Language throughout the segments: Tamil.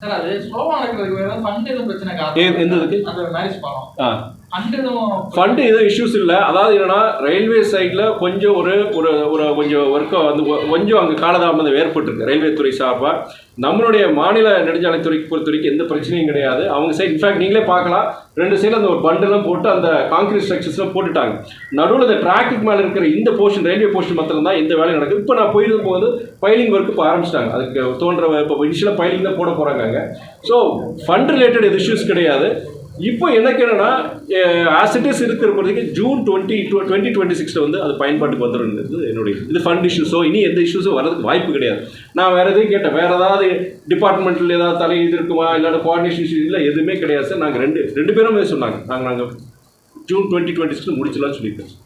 சார் அது ஸ்லோவா நடக்கிறதுக்கு வேற ஃபண்ட் எதுவும் பிரச்சனை எந்ததுக்கு அந்த மேரேஜ் பண்ணோம் ஃபண்டு எதுவும் இஷ்யூஸ் இல்லை. அதாவது என்னன்னா ரயில்வே சைடில் கொஞ்சம் ஒரு ஒரு ஒரு கொஞ்சம் ஒர்க்கை வந்து கொஞ்சம் அங்கே காலதாமதம் ஏற்பட்டிருக்கு ரயில்வே துறை சார்பாக. நம்மளுடைய மாநில நெடுஞ்சாலைத்துறைக்கு பொறுத்த வரைக்கும் எந்த பிரச்சனையும் கிடையாது. அவங்க சைடு இன்ஃபேக்ட் நீங்களே பார்க்கலாம், 2 சைடில் அந்த ஒரு பண்டெல்லாம் போட்டு அந்த கான்கிரீட் ஸ்ட்ரக்சர்ஸ்லாம் போட்டுட்டாங்க. நடுவில் இந்த டிராஃபிக் மேலே இருக்கிற இந்த போர்ஷன் ரயில்வே போர்ஷன் மாத்திரம் தான் இந்த வேலை நடக்குது. இப்போ நான் போயிருக்கும் போது பைலிங் ஒர்க் இப்போ ஆரம்பிச்சிட்டாங்க. அதுக்கு தோன்ற இப்போ இனிஷியலாக பைலிங் தான் போட போகிறாங்க அங்கே. ஸோ ஃபண்ட் ரிலேட்டட் எது இஷ்யூஸ் கிடையாது. இப்போ எனக்கு என்னன்னா ஆஸ் இட் இஸ் இருக்கிற பொறுத்தவரைக்கும் June 2026 வந்து அது பயன்பாட்டுக்கு வந்துடுங்கிறது என்னுடைய இது ஃபண்ட் இஷ்யூஸோ இனி எந்த இஷ்யூஸோ வரதுக்கு வாய்ப்பு கிடையாது. நான் வேறு எதையும் கேட்டேன், வேறு ஏதாவது டிபார்ட்மெண்ட்டில் ஏதாவது தலையீடு இருக்குமா இல்லாத கோஆர்டினேஷன் இஷ்யூ இல்லை, எதுவுமே கிடையாது சார். நாங்கள் ரெண்டு பேரும் சொன்னாங்க நாங்கள் June 2026 முடிச்சலாம்னு சொல்லியிருக்கேன்.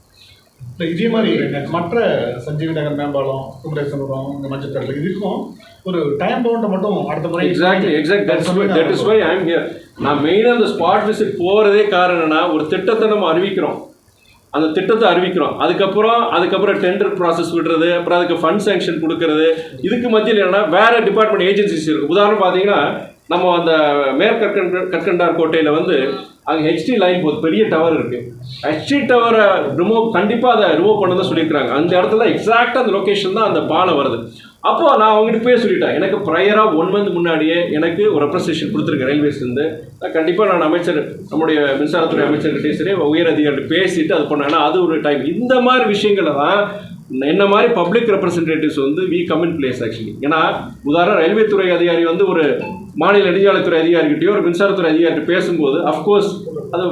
இதே மாதிரி மற்ற சஞ்சீவி நகர் மேம்பாலம், குமரேசபுரம், இந்த மஞ்சள் இதுக்கும் ஒரு டைம் பவுண்டை மட்டும் அடுத்த முறை exact that is why I am here. நான் மெயினாக அந்த ஸ்பாட் விசிட் போகிறதே காரணம்னா ஒரு திட்டத்தை நம்ம அறிவிக்கிறோம், அந்த திட்டத்தை அறிவிக்கிறோம், அதுக்கப்புறம் டெண்டர் ப்ராசஸ் விடுறது, அப்புறம் அதுக்கு ஃபண்ட் சேங்ஷன் கொடுக்கறது. இதுக்கு மத்தியில் என்னன்னா வேறு டிபார்ட்மெண்ட் ஏஜென்சிஸ் இருக்குது. உதாரணம் பார்த்தீங்கன்னா நம்ம அந்த மேற்கற்கண்டார் கோட்டையில் வந்து அங்கே ஹெச்டி லைன் போகுது, பெரிய டவர் இருக்குது. ஹெச்டி டவரை கண்டிப்பாக அதை ரிமூவ் பண்ண தான் சொல்லியிருக்கிறாங்க. அந்த இடத்துல எக்ஸாக்டாக அந்த லொக்கேஷன் தான் அந்த பாலம் வருது. அப்போது நான் அவங்ககிட்ட போய் சொல்லிட்டேன், எனக்கு ப்ரையராக 1 month முன்னாடியே எனக்கு ஒரு ரெப்ரஸன்டேஷன் கொடுத்துருக்கேன் ரயில்வேஸ்லேருந்து. கண்டிப்பாக நான் அமைச்சர் நம்முடைய மின்சாரத்துறை அமைச்சர்கிட்டே சரி உயர் அதிகாரிகிட்ட பேசிட்டு அது பண்ணேன்னா அது ஒரு டைம். இந்த மாதிரி விஷயங்களை தான் என்ன மாதிரி பப்ளிக் ரெப்ரஸன்டேட்டிவ்ஸ் வந்து we come in place actually. ஏன்னா உதாரணம் ரயில்வே துறை அதிகாரி வந்து ஒரு மாநில நெடுஞ்சாலைத்துறை அதிகாரிகிட்டையோ ஒரு மின்சாரத்துறை அதிகாரிகிட்ட பேசும்போது அஃப்கோர்ஸ் அது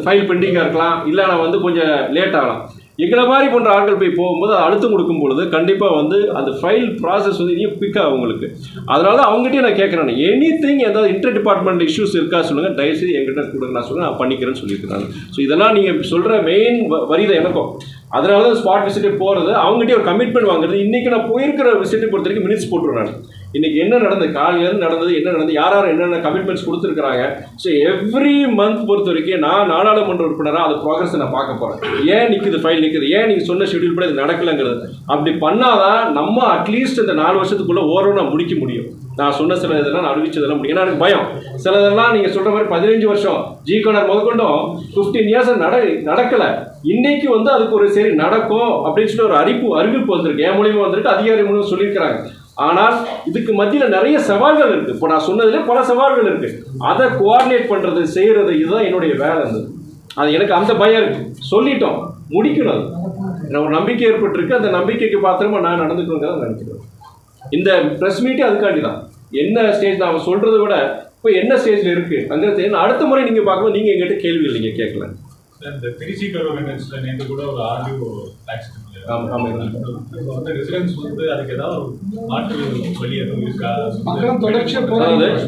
ஃபைல் பெண்டிங்காக இருக்கலாம், இல்லை நான் வந்து கொஞ்சம் லேட் ஆகலாம். எங்களை மாதிரி போன்ற ஆட்கள் போய் போகும்போது அது அழுத்தம் கொடுக்கும் பொழுது கண்டிப்பாக வந்து அந்த ஃபைல் ப்ராசஸ் வந்து இன்னும் குயிக்காக அவங்களுக்கு. அதனால அவங்ககிட்டயே நான் கேட்குறேன், ஏதாவது இன்டர் டிபார்ட்மெண்ட் இஷ்யூஸ் இருக்கா சொல்லுங்கள், தயவுசெய்து என்கிட்ட கொடுங்க, நான் சொல்லுங்கள் நான் பண்ணிக்கிறேன்னு சொல்லியிருக்கிறாங்க. ஸோ இதெல்லாம் நீங்கள் சொல்கிற மெயின் வரிதை எனக்கும். அதனால தான் ஸ்பாட் விசிட்டே போகிறது, அவங்ககிட்டயே ஒரு கமிட்மெண்ட் வாங்குறது. இன்றைக்கி நான் போயிருக்கிற விசிட்டை பொறுத்த வரைக்கும் மினிட்ஸ் போட்டுருவேன் நான். இன்றைக்கி என்ன நடந்தது, காலையிலேருந்து நடந்தது என்ன நடந்தது, யார் என்னென்ன கமிட்மெண்ட்ஸ் கொடுத்துருக்குறாங்க. ஸோ எவ்ரி மந்த் பொறுத்த வரைக்கும் நான் நாடாளுமன்ற உறுப்பினராக அது ப்ராக்ரஸை நான் பார்க்க போகிறேன். ஏன் நிற்குது ஃபைல் நிற்குது, ஏன் நீங்கள் சொன்ன ஷெடியூல் கூட இது நடக்கலைங்கிறது. அப்படி பண்ணாதான் நம்ம அட்லீஸ்ட் இந்த 4 வருஷத்துக்குள்ளே ஓரளவு நான் முடிக்க முடியும். நான் சொன்ன சில இதெல்லாம் நான் அறிவிச்சதெல்லாம் முடியும். ஏன்னா எனக்கு பயம், சிலதெல்லாம் நீங்கள் சொல்கிற மாதிரி 15 வருஷம் ஜிகோனர் முதற்கொண்டும் 15 இயர்ஸ் நடக்கலை. இன்னைக்கு வந்து அதுக்கு ஒரு சரி நடக்கும் அப்படின்னு சொல்லி ஒரு அறிவிப்பு வந்திருக்கு, என் மூலியமாக வந்திருக்கு, அதிகாரி மூலியமாக சொல்லியிருக்கிறாங்க. ஆனால் இதுக்கு மத்தியில் நிறைய சவால்கள் இருக்குது. இப்போ நான் சொன்னதுலேயே பல சவால்கள் இருக்குது. அதை கோஆர்டினேட் பண்ணுறது செய்கிறது இதுதான் என்னுடைய வேலை இருந்தது. அது எனக்கு அந்த பயம் இருக்குது. சொல்லிட்டோம், முடிக்கணும். அது ஒரு நம்பிக்கை ஏற்பட்டிருக்கு, அந்த நம்பிக்கைக்கு பாத்திரமா நான் நடந்துக்கணுங்கிறத நினைக்கிறேன். இந்த ப்ரெஸ் மீட்டே அதுக்காண்டி தான். என்ன ஸ்டேஜ் நான் சொல்கிறத விட இப்போ என்ன ஸ்டேஜில் இருக்குது அங்கே அடுத்த முறை நீங்கள் பார்க்கும்போது நீங்கள் எங்கிட்ட கேள்விகள் நீங்கள் கேட்கலாம். இந்த திருச்சி கரூர் நேற்று கூட ஒரு ஆடியோ ஆக்சிடென்ட் வந்து ரெசிடென்ஸ் வந்து அதுக்கு ஏதாவது மாற்று வழி எதுவும் இருக்கா?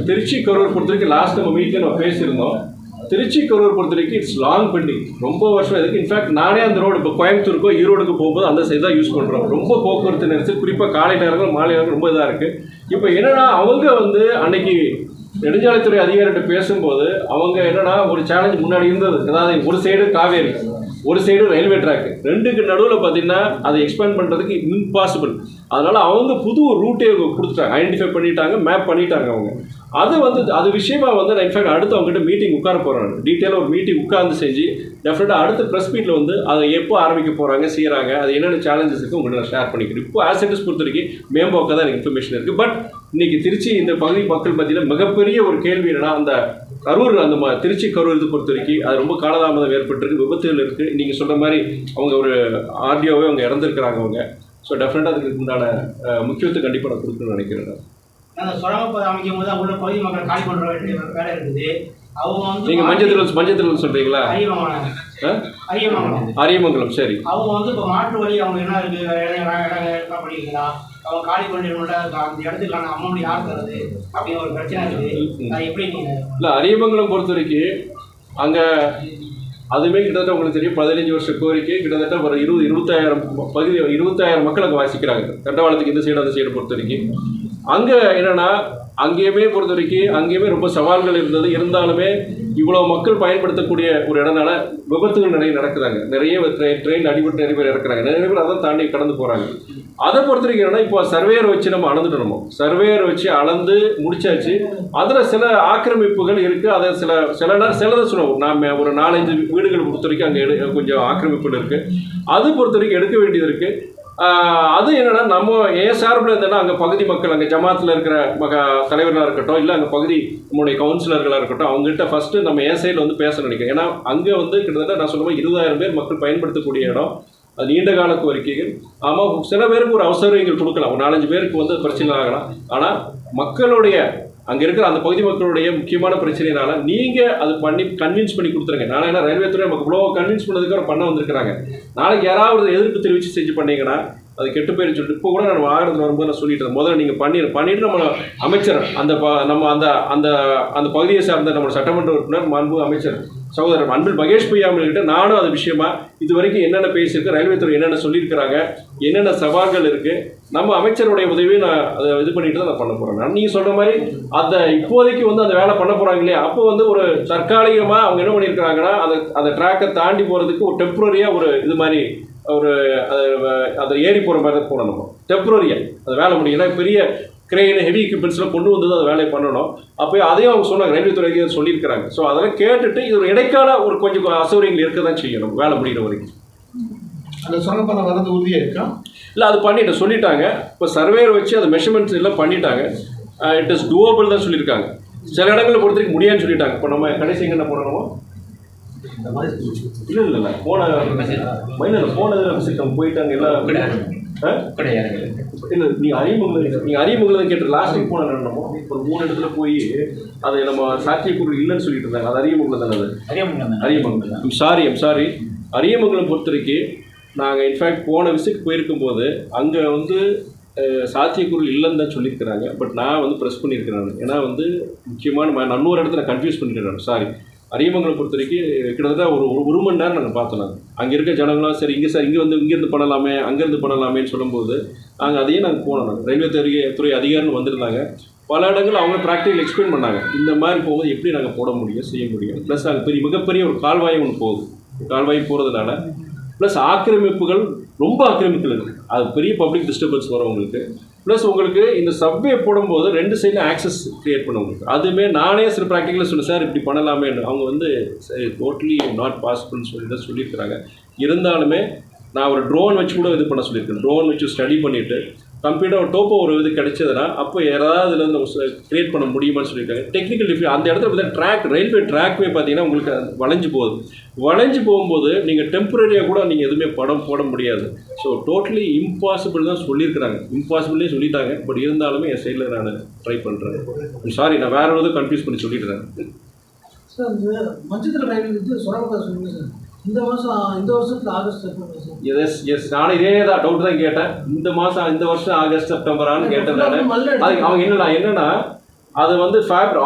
திருச்சி கரூர் பொறுத்த வரைக்கும் லாஸ்ட் நம்ம வீட்டில் நம்ம பேசியிருந்தோம். திருச்சி கரூர் பொறுத்த வரைக்கும் இட்ஸ் லாங் பெண்டிங், ரொம்ப வருஷம் இருக்குது. இன்ஃபேக்ட் நானே அந்த ரோடு இப்போ கோயம்புத்தூருக்கோ ஈரோடுக்கு போகும்போது அந்த சைடு தான் யூஸ் பண்ணுறோம். ரொம்ப போக்குவரத்து நெரிசல், குறிப்பாக காலை நேரங்கள் மாலை நேரங்கள் ரொம்ப இதாக இருக்குது. இப்போ என்னென்னா அவங்க வந்து அன்னைக்கு நெடுஞ்சாலைத்துறை அதிகாரிகிட்ட பேசும்போது அவங்க என்னன்னா ஒரு சேலஞ்ச் முன்னாடி இருந்தது. அதாவது ஒரு சைடு காவேரி, ஒரு சைடு ரயில்வே ட்ராக்கு, ரெண்டுக்கு நடுவில் பார்த்தீங்கன்னா அதை எக்ஸ்பேண்ட் பண்ணுறதுக்கு இம்பாசிபிள். அதனால் அவங்க புது ஒரு ரூட்டே கொடுத்துட்டாங்க, ஐடென்டிஃபை பண்ணிட்டாங்க, மேப் பண்ணிட்டாங்க அவங்க. அது வந்து அது விஷயமா வந்து நான் இன்ஃபேக்ட் அடுத்து அவங்ககிட்ட மீட்டிங் உட்கார போகிறேன். டீட்டெயிலாக ஒரு மீட்டிங் உட்கார்ந்து செஞ்சு டெஃபினட்டாக அடுத்த ப்ரெஸ் மீட்டில் வந்து அதை எப்போ ஆரம்பிக்க போகிறாங்க செய்கிறாங்க, அது என்னென்ன சேலஞ்சஸ் இருக்குது உங்கள்கிட்ட நான் ஷேர் பண்ணிக்கிறேன். இப்போ ஆசெட்டஸ் பொறுத்த வரைக்கும் மேம்போக்காக தான் எனக்கு இன்ஃபர்மேஷன் இருக்குது. பட் இன்றைக்கி திருச்சி இந்த பகுதி மக்கள் மத்தியில் மிகப்பெரிய ஒரு கேள்வி என்னன்னா, அந்த கரூர் அந்த திருச்சி கரூர் இது பொறுத்த வரைக்கும் அது ரொம்ப காலதாமதம் ஏற்பட்டிருக்கு, விபத்துகள் இருக்குது. நீங்கள் சொல்கிற மாதிரி அவங்க ஒரு ஆர்டிஓவே அவங்க இறந்துருக்கிறாங்க அவங்க. ஸோ டெஃபினட்டாக அதுக்கு உண்டான முக்கியத்துவம் கண்டிப்பாக நான் கொடுக்கணும்னு நினைக்கிறேன். அமைக்கும் போது அவங்க பகுதி மக்கள் காலி பண்ணுற வேலை இருக்குது. அவங்க வந்து நீங்கள் மஞ்சள் சொல்கிறீங்களா? அரியமங்கலம். சரி, அவங்க வந்து இப்போ மாற்று வழி அவங்க என்ன இருக்குது பண்ணிக்கலாம், அவங்க காலி பண்ணிடணும்ல, அந்த இடத்துக்கான அமௌண்ட் யார் தருது அப்படின்னு ஒரு பிரச்சனை இருக்குது. அது எப்படி நீங்கள் இல்லை அரியமங்கலம் பொறுத்த வரைக்கும் அங்கே அதுவுமே கிட்டத்தட்ட உங்களுக்கு தெரியும் 15 வருஷ கோரிக்கை, கிட்டத்தட்ட ஒரு 20,000 மக்களை அங்கே வாசிக்கிறாங்க. தண்டவாளத்துக்கு இந்த சைடு அந்த சைடு பொறுத்த வரைக்கும். அங்கே என்னென்னா அங்கேயுமே பொறுத்த வரைக்கும் அங்கேயுமே ரொம்ப சவால்கள் இருந்தது. இருந்தாலுமே இவ்வளோ மக்கள் பயன்படுத்தக்கூடிய ஒரு இடம்னால விபத்துகள் நிறைய நடக்குதாங்க. நிறைய ட்ரெயின் அடிபட்டு நிறைய பேர் இறக்குறாங்க. நிறைய பேர் அதை தாண்டி கடந்து போகிறாங்க. அதை பொறுத்த வரைக்கும் என்னன்னா, இப்போ சர்வேயர் வச்சு நம்ம அளந்துட்டோம். சர்வேயர் வச்சு அளந்து முடிச்சாச்சு. அதில் சில ஆக்கிரமிப்புகள் இருக்குது. அதை சிலதை சொல்லுவோம். நாம் ஒரு 4-5 வீடுகள் பொறுத்த வரைக்கும் அங்கே கொஞ்சம் ஆக்கிரமிப்புகள் இருக்குது. அது பொறுத்த வரைக்கும் எடுக்க வேண்டியது இருக்குது. அது என்னென்னா, நம்ம ஏன் சார்பில் இருந்தேன்னா அங்கே பகுதி மக்கள், அங்கே ஜமாத்தில் இருக்கிற தலைவர்களாக இருக்கட்டும், இல்லை அங்கே பகுதி நம்மளுடைய கவுன்சிலர்களாக இருக்கட்டும், அவங்ககிட்ட ஃபஸ்ட்டு நம்ம ஏன் சைடில் வந்து பேச நினைக்கிறேன். ஏன்னா அங்கே வந்து கிட்டத்தட்ட நான் சொல்லுவேன் 20,000 பேர் மக்கள் பயன்படுத்தக்கூடிய இடம். அது நீண்ட கால கோரிக்கைகள். ஆமாம், சில பேருக்கு ஒரு அவசரங்கள் கொடுக்கலாம், ஒரு 4-5 பேருக்கு வந்து பிரச்சனை ஆகலாம். ஆனால் மக்களுடைய அங்கே இருக்கிற அந்த பகுதி மக்களுடைய முக்கியமான பிரச்சனைனால நீங்கள் அது பண்ணி கன்வின்ஸ் பண்ணி கொடுத்துருங்க. நாளைக்கு என்ன ரயில்வே துறை நமக்கு இவ்வளோ கன்வின்ஸ் பண்ணதுக்கு பண்ண வந்திருக்கிறாங்க. நாளைக்கு யாராவது எதிர்ப்பு தெரிவித்து செஞ்சு பண்ணீங்கன்னா அது கெட்டு போயின்னு சொல்லிட்டு இப்போ கூட நான் வாகனத்தில் வரும்போது நான் சொல்லிட்டு முதல்ல நீங்கள் பண்ணிட்டு நம்ம அமைச்சர் நம்ம அந்த பகுதியை சார்ந்த நம்ம சட்டமன்ற உறுப்பினர் மாண்பு அமைச்சர் சகோதரர் அன்பில் மகேஷ் பொய்யாமல்கிட்ட நானும் அது விஷயமா இது வரைக்கும் என்னென்ன பேசியிருக்கு, ரயில்வே துறை என்னென்ன சொல்லியிருக்கிறாங்க, என்னென்ன சவால்கள் இருக்குது, நம்ம அமைச்சருடைய உதவியை நான் அதை இது பண்ணிட்டு தான் நான் பண்ண போகிறேன். நீங்கள் சொல்கிற மாதிரி அந்த இப்போதைக்கு வந்து அந்த வேலை பண்ண போகிறாங்க இல்லையா, அப்போ வந்து ஒரு தற்காலிகமாக அவங்க என்ன பண்ணியிருக்கிறாங்கன்னா அந்த ட்ராக்கை தாண்டி போகிறதுக்கு ஒரு டெம்பரரியாக ஒரு இது மாதிரி ஒரு அதை ஏறி போகிற மாதிரி தான் போகணும். நம்ம டெம்பரரியாக அது வேலை முடியல, பெரிய கிரெயின் ஹெவி எக்யூப்மெண்ட்ஸ்லாம் கொண்டு வந்து அதை வேலையை பண்ணணும். அப்போ அதையும் அவங்க சொன்னாங்க, ரயில்வே துறைக்கு சொல்லியிருக்கிறாங்க. ஸோ அதெல்லாம் கேட்டுட்டு இது ஒரு இடைக்கால ஒரு கொஞ்சம் அசௌகரியங்கள் இருக்க தான் செய்யணும் வேலை முடிகிற வரைக்கும். அந்த சுரங்கப்பாதை வரது உறுதியாக இருக்கா? இல்லை, அது சொல்லிட்டாங்க. இப்போ சர்வேயர் வச்சு அதை மெஷர்மெண்ட்ஸ் எல்லாம் பண்ணிட்டாங்க. இட் இஸ் டூவபிள் தான் சொல்லியிருக்காங்க. சில இடங்களில் பொறுத்தவரைக்கும் முடியாதுன்னு சொல்லிட்டாங்க. இப்போ நம்ம கடைசி எங்கே என்ன பண்ணணுமோ இல்லை போன விசிட் போயிட்டாங்க எல்லாம் கிடையாது. இல்லை, நீங்கள் அரியமங்கலம் கேட்டு லாஸ்ட் வீக் போன நடனமோ ஒரு 3 இடத்துல போய் அதை நம்ம சாத்தியக்கூறு இல்லைன்னு சொல்லிட்டு இருந்தாங்க. அது அரியமங்கலம் தானே? அது அரியமங்கலம். சாரி அரியமங்கலம் பொறுத்த வரைக்கும் நாங்கள் இன்ஃபேக்ட் போன விசிட் போயிருக்கும்போது அங்கே வந்து சாத்தியக்கூறு இல்லைன்னு தான் சொல்லியிருக்கிறாங்க. பட் நான் வந்து ப்ரெஸ் பண்ணியிருக்கிறேன். ஏன்னா வந்து முக்கியமான இன்னொரு இடத்துல கன்ஃபியூஸ் பண்ணிக்கிறேன். சாரி, அரியமங்கலம் பொறுத்த வரைக்கும் கிட்டத்தட்ட ஒரு மணி நேரம் நாங்கள் பார்த்தோம். அங்கே இருக்க ஜனங்களாம் சரி இங்கேருந்து பண்ணலாமே அங்கேருந்து பண்ணலாமேன்னு சொல்லும்போது நாங்கள் போனோம். ரயில்வே துறை அதிகாரிகள் வந்திருந்தாங்க. பல இடங்கள் அவங்க ப்ராக்டிக்கல் எக்ஸ்பிளைன் பண்ணாங்க. இந்த மாதிரி போகும்போது எப்படி நாங்கள் போட முடியும், செய்ய முடியும். ப்ளஸ் அங்கே மிகப்பெரிய ஒரு கால்வாய் ஒன்று போகுது. கால்வாய் போகிறதுனால ப்ளஸ் ஆக்கிரமிப்புகள் ரொம்ப ஆக்கிரமிப்புகள் இருக்குது. அது பெரிய பப்ளிக் டிஸ்டர்பன்ஸ் வரும் உங்களுக்கு. ப்ளஸ் உங்களுக்கு இந்த சப்வே போடும்போது 2 சைடில் ஆக்சஸ் க்ரியேட் பண்ண உங்களுக்கு. அதுவுமே நானே சில ப்ராக்டிக்கலாக சொன்னேன், சார் இப்படி பண்ணலாமேன்னு. அவங்க வந்து டோட்டலி நாட் பாசிபிள்னு சொல்லி தான் சொல்லியிருக்கிறாங்க. இருந்தாலுமே நான் ஒரு ட்ரோன் வச்சு கூட இது பண்ண சொல்லியிருக்கேன். ட்ரோன் வச்சு ஸ்டடி பண்ணிவிட்டு கம்ப்ளீட்டாக ஒரு டோப்போ ஒரு இது கிடைச்சதுன்னா அப்போ யாராவது இதில் வந்து க்ரியேட் பண்ண முடியுமான்னு சொல்லியிருக்காங்க. டெக்னிக்கல் டிஃபி அந்த இடத்துல பார்த்தீங்கன்னா ரயில்வே ட்ராக்மே பார்த்தீங்கன்னா உங்களுக்கு வளைஞ்சு போகும்போது நீங்கள் டெம்பரரியாக கூட நீங்கள் எதுவுமே படம் போட முடியாது. ஸோ டோட்டலி இம்பாசிபிள் தான் சொல்லியிருக்கிறாங்க. இம்பாசிபிளே சொல்லிட்டாங்க. பட் இருந்தாலுமே என் சைடில் நான் ட்ரை பண்ணுறேன். சாரி, நான் வேறு எதுவும் கன்ஃபியூஸ் பண்ணி சொல்லிடுறேன். சார், இந்த மஞ்சள் ரயில் சுரங்கப்பாதை சொல்லுங்கள் சார். இந்த வருஷத்துக்கு ஆகஸ்ட் எஸ் நானும் இதே தான் டவுட் தான் கேட்டேன். இந்த வருஷம் ஆகஸ்ட் செப்டம்பரான்னு கேட்டேன் நான். அது அவங்க என்னன்னா அது வந்து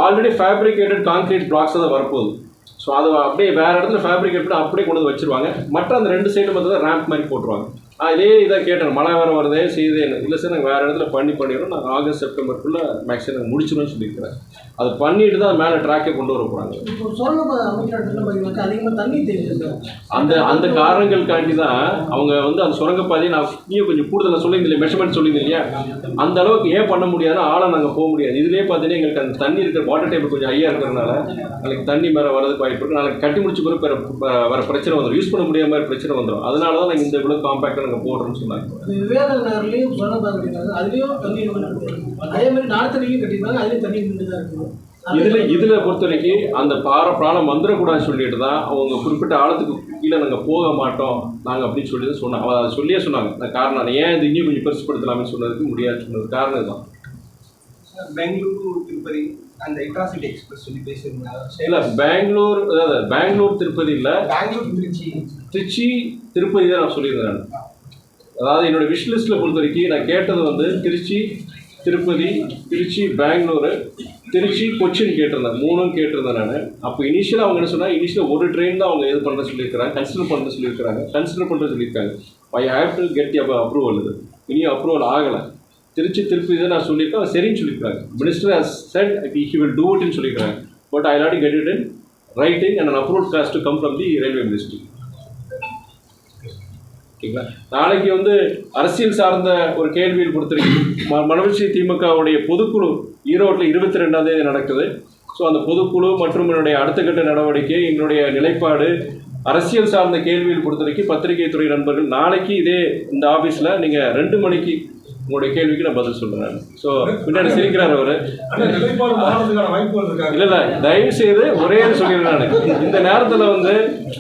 ஆல்ரெடி ஃபேப்ரிகேட்டட் கான்கிரீட் பிளாக்ஸ் தான் வரப்போகுது. ஸோ அது அப்படியே வேறு இடத்துல ஃபேப்ரிகேட் பண்ணி அப்படியே கொண்டு வந்து வச்சுருவாங்க. மற்ற அந்த 2 சைடும் வந்து தான் ரேம்ப் மாதிரி போட்டுருவாங்க. இதே இதை கேட்டேன், மழை வேறு வருதே செய்யுது. இல்லை சார், நாங்கள் வேறு இடத்துல பண்ணிடுறோம். நாங்கள் ஆகஸ்ட் செப்டம்பருக்குள்ளே மேக்ஸிமம் நாங்கள் முடிச்சிடும்னு சொல்லியிருக்கிறேன். அது பண்ணிட்டு தான் மேலே ட்ராக்கே கொண்டு வர போகிறாங்க. அந்த காரணங்களுக்காண்டி தான் அவங்க வந்து அந்த சுரங்கப்பாதையை நான் இன்னும் கொஞ்சம் கூடுதலாக சொல்லியிருந்தேன், மெஷர்மெண்ட் சொல்லியிருந்தேன் இல்லையா, அந்த அளவுக்கு ஏன் பண்ண முடியாதுன்னா ஆளை நாங்கள் போக முடியாது. இதுலேயே பார்த்தீங்கன்னா எங்களுக்கு அந்த தண்ணி இருக்கிற வாட்டர் டேபிள் கொஞ்சம் ஹையாக இருக்கிறதுனால நாளைக்கு தண்ணி மேலே வரதுக்கு வாய்ப்பு இருக்குது. நாளைக்கு கட்டி முடிச்சு கூட வர பிரச்சனை வந்துடும், யூஸ் பண்ண முடியாத மாதிரி பிரச்சனை வந்துடும். அதனால தான் நாங்கள் இந்த இவ்வளோ காம்பேக்டாக நாங்கள் போடுறோம்னு சொன்னாங்க. விவேகானந்தர்லையும் சுரங்கப்பாதை கட்டினாங்க, அதுலேயும் தண்ணி அதே மாதிரி நார்த்தலையும் கட்டினாங்க, அதுலேயும் தண்ணி நின்று தான் இருக்குது. இதில் பொறுத்த வரைக்கும் அந்த பிராணம் வந்துடக்கூடாதுன்னு சொல்லிட்டு தான் அவங்க குறிப்பிட்ட ஆழத்துக்கு கீழே நாங்கள் போக மாட்டோம் நாங்கள் அப்படின்னு சொல்லி தான் சொன்னாங்க. அதை சொல்லியே சொன்னாங்க. காரணம் ஏன் இது இன்னும் கொஞ்சம் பெருசுப்படுத்தலாமே சொன்னதுக்கு முடியாதுன்னு சொன்னது காரணம் இதுதான். பெங்களூரு திருப்பதி அந்த இன்ட்ராசிட்டி எக்ஸ்பிரஸ் சொல்லி பேசியிருந்தாங்க. இல்லை, பெங்களூர் திருப்பதி இல்லை, திருச்சி திருப்பதி தான் நான் சொல்லியிருந்தேன். அதாவது என்னோடய விஷ் லிஸ்ட்டில் பொறுத்த வரைக்கும் நான் கேட்டது வந்து திருச்சி திருப்பதி, திருச்சி பெங்களூரு, திருச்சி கொச்சின் கேட்டிருந்தேன். 3 கேட்டிருந்தேன் நான். அப்போ இனிஷியலாக அவங்க என்ன சொன்னால், இனிஷியலாக ஒரு ட்ரெயின் தான் அவங்க இது பண்ணுற சொல்லியிருக்கிறாங்க, கன்சிடர் பண்ணுற சொல்லியிருக்காங்க. I have to get approval. இது இனியும் அப்ரூவல் ஆகலை. திருப்பி இதை நான் சொல்லியிருக்கேன், அவர் சரின்னு சொல்லியிருக்காங்க. Minister has set he will do it ன்னு சொல்லியிருக்காங்க. But I already get it in writing and an approval has to come from the railway ministry. ஓகேங்களா? நாளைக்கு வந்து அரசியல் சார்ந்த ஒரு கேள்வியில் பொறுத்தவரைக்கும் மனவளர்ச்சி திமுகவுடைய பொதுக்குழு ஈரோட்டில் 22ஆம் தேதி நடக்குது. ஸோ அந்த பொதுக்குழு மற்றும் என்னுடைய அடுத்த கட்ட நடவடிக்கை, எங்களுடைய நிலைப்பாடு, அரசியல் சார்ந்த கேள்வியில் பொறுத்தவரைக்கும் பத்திரிகை துறை நண்பர்கள் நாளைக்கு இதே இந்த ஆஃபீஸில் நீங்கள் 2 மணிக்கு உங்களுடைய கேள்விக்கு நான் பதில் சொல்கிறேன். ஸோ பின்னாடி சிரிக்கிறார் அவர். இல்லை தயவு செய்து ஒரே சொல்லிடுறேன் நான். இந்த நேரத்தில் வந்து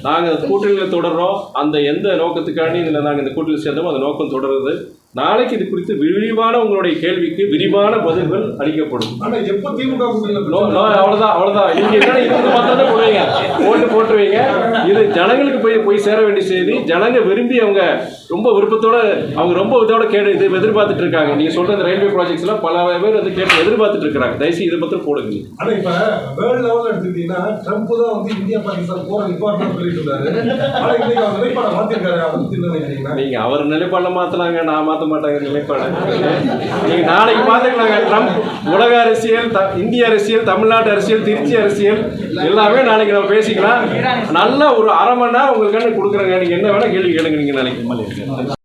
நாங்கள் கூட்டணியில் தொடர்றோம். அந்த எந்த நோக்கத்துக்காண்டி இதில் நாங்கள் இந்த கூட்டணியில் சேர்ந்தோமோ அந்த நோக்கம் தொடருது. நாளைக்கு இது குறித்து விரிவான உங்களுடைய கேள்விக்கு விரிவான பதில்கள் அளிக்கப்படும். அவ்வளோதான். நீங்க என்ன இருந்து பார்த்தா போடுவீங்க, போட்டுருவீங்க. இது ஜனங்களுக்கு போய் சேர வேண்டிய செய்தி. ஜனங்க விரும்பி அவங்க ரொம்ப விருப்பத்தோட இதோட இது எதிர்பார்த்துட்டு இருக்காங்க. நீங்க சொல்ற இந்த ரயில்வே ப்ராஜெக்ட்ஸ் எல்லாம் பல பேர் வந்து கேட்டு எதிர்பார்த்துட்டு இருக்காங்க. தயவுசெய்து இதை பத்தி போடுங்க. ஆனா இப்ப வேர்ல்ட் லெவல்ல எடுத்துக்கிட்டீங்கன்னா ட்ரம்ப் தான் வந்து இந்தியா பாகிஸ்தான் போற நிப்பாட்டணும் சொல்லிட்டு இருக்காரு. ஆனா இன்னைக்கு அவர் நிலைப்பாட மாத்திருக்காரு. நீங்க அவர் நிலைப்பாட மாத்தலாங்க, நான் மாத்த மாட்டாங்க நிலைப்பாடு. நீங்க நாளைக்கு பாத்துக்கலாங்க. ட்ரம்ப் உலக அரசியல், இந்திய அரசியல், தமிழ்நாட்டு அரசியல், திருச்சி அரசியல் எல்லாமே நாளைக்கு நம்ம பேசிக்கலாம். நல்ல ஒரு 1/2 மணி நேரம் உங்களுக்கு கொடுக்குறேங்க. நீங்க என்ன வேணா கேள்வி கேளுங்க. நீங்க நாளைக்கு